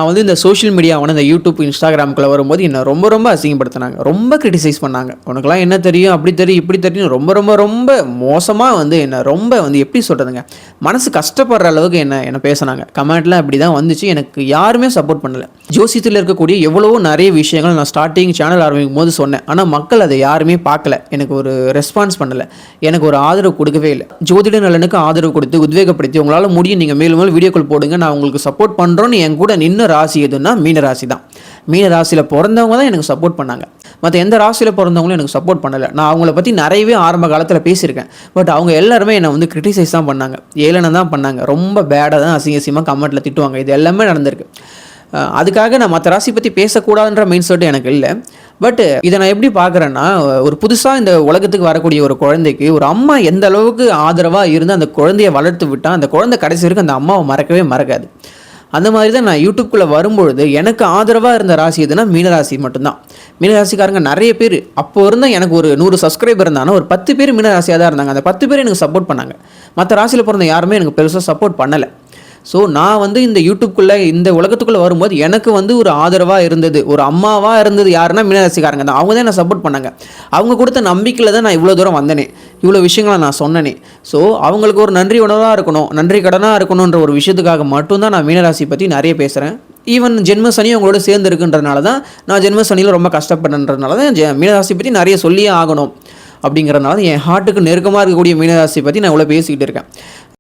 நான் வந்து இந்த சோஷியல் மீடியாவான இந்த யூடியூப், இன்ஸ்டாகிராம்குள்ளே வரும்போது என்னை ரொம்ப ரொம்ப அசிங்கப்படுத்தினாங்க. ரொம்ப கிரிட்டிசைஸ் பண்ணாங்க. உனக்கெல்லாம் என்ன தெரியும், அப்படி தெரியும், இப்படி தெரியும், ரொம்ப ரொம்ப ரொம்ப மோசமாக வந்து என்னை ரொம்ப வந்து எப்படி சொல்கிறதுங்க, மனசு கஷ்டப்படுற அளவுக்கு என்ன பேசினாங்க. கமெண்ட்லாம் இப்படி தான் வந்துச்சு. எனக்கு யாருமே சப்போர்ட் பண்ணலை. ஜோசியத்தில் இருக்கக்கூடிய எவ்வளவோ நிறைய விஷயங்கள் நான் ஸ்டார்டிங் சேனல் ஆரம்பிக்கும் போது சொன்னேன். ஆனால் மக்கள் அதை யாருமே பார்க்கல. எனக்கு ஒரு ரெஸ்பான்ஸ் பண்ணலை. எனக்கு ஒரு ஆதரவு கொடுக்கவே இல்லை. ஜோதிட நலனுக்கு ஆதரவு கொடுத்து உத்வேகப்படுத்தி உங்களால் முடியும், நீங்கள் மேலும் மேலும் வீடியோக்கள் போடுங்க, நான் உங்களுக்கு சப்போர்ட் பண்ணுறோன்னு என் கூட நின்று ராசி எதுன்னா மீன ராசி தான். மீன ராசியில் பிறந்தவங்க தான் எனக்கு சப்போர்ட் பண்ணாங்க. மற்ற எந்த ராசியில் பிறந்தவங்களும் எனக்கு சப்போர்ட் பண்ணலை. நான் அவங்கள பற்றி நிறையவே ஆரம்ப காலத்தில் பேசியிருக்கேன். பட் அவங்க எல்லாருமே என்னை வந்து கிரிட்டிசைஸ் தான் பண்ணாங்க, ஏளனம் தான் பண்ணாங்க, ரொம்ப பேடாக தான் அசிங்கமாக கமெண்ட்டில் திட்டுவாங்க. இது எல்லாமே நடந்திருக்கு. அதுக்காக நான் மற்ற ராசி பற்றி பேசக்கூடாதுன்ற மைண்ட் செட் எனக்கு இல்லை. பட் இதை நான் எப்படி பார்க்குறேன்னா, ஒரு புதுசாக இந்த உலகத்துக்கு வரக்கூடிய ஒரு குழந்தைக்கு ஒரு அம்மா எந்த அளவுக்கு ஆதரவாக இருந்து அந்த குழந்தைய வளர்த்து விட்டால் அந்த குழந்தை கடைசி வரைக்கும் அந்த அம்மாவை மறக்கவே மறக்காது. அந்த மாதிரி தான் நான் யூடியூப்குள்ளே வரும்பொழுது எனக்கு ஆதரவாக இருந்த ராசி எதுனா மீனராசி மட்டும்தான். மீனராசிக்காரங்க நிறைய பேர் அப்போ இருந்தால் எனக்கு ஒரு 100 சப்ஸ்கிரைபர் இருந்தாங்கன்னா ஒரு 10 பேர் மீனராசியாக தான் இருந்தாங்க. அந்த 10 பேர் எனக்கு சப்போர்ட் பண்ணாங்க. மற்ற ராசியில் பிறந்த யாருமே எனக்கு பெருசாக சப்போர்ட் பண்ணலை. ஸோ நான் வந்து இந்த யூடியூப்குள்ளே இந்த உலகத்துக்குள்ளே வரும்போது எனக்கு வந்து ஒரு ஆதரவாக இருந்தது, ஒரு அம்மாவாக இருந்தது யாருன்னா மீனராசிக்காரங்க தான். அவங்க தான் என்னை சப்போர்ட் பண்ணாங்க. அவங்க கொடுத்த நம்பிக்கையில் தான் நான் இவ்வளோ தூரம் வந்தனே, இவ்வளோ விஷயங்களை நான் சொன்னனே. ஸோ அவங்களுக்கு ஒரு நன்றி உணர்வாக இருக்கணும், நன்றி கடனாக இருக்கணுன்ற ஒரு விஷயத்துக்காக மட்டும்தான் நான் மீனராசி பற்றி நிறைய பேசுகிறேன். ஈவன் ஜென்ம சனி அவங்களோட சேர்ந்து இருக்குன்றதுனால தான் நான் ஜென்ம சனியில் ரொம்ப கஷ்டப்படுறதுனால தான் மீனராசி பற்றி நிறைய சொல்லியே ஆகணும் அப்படிங்கிறனால என் ஹார்ட்டுக்கு நெருக்கமாக இருக்கக்கூடிய மீனராசி பற்றி நான் இவ்வளோ பேசிக்கிட்டு இருக்கேன்.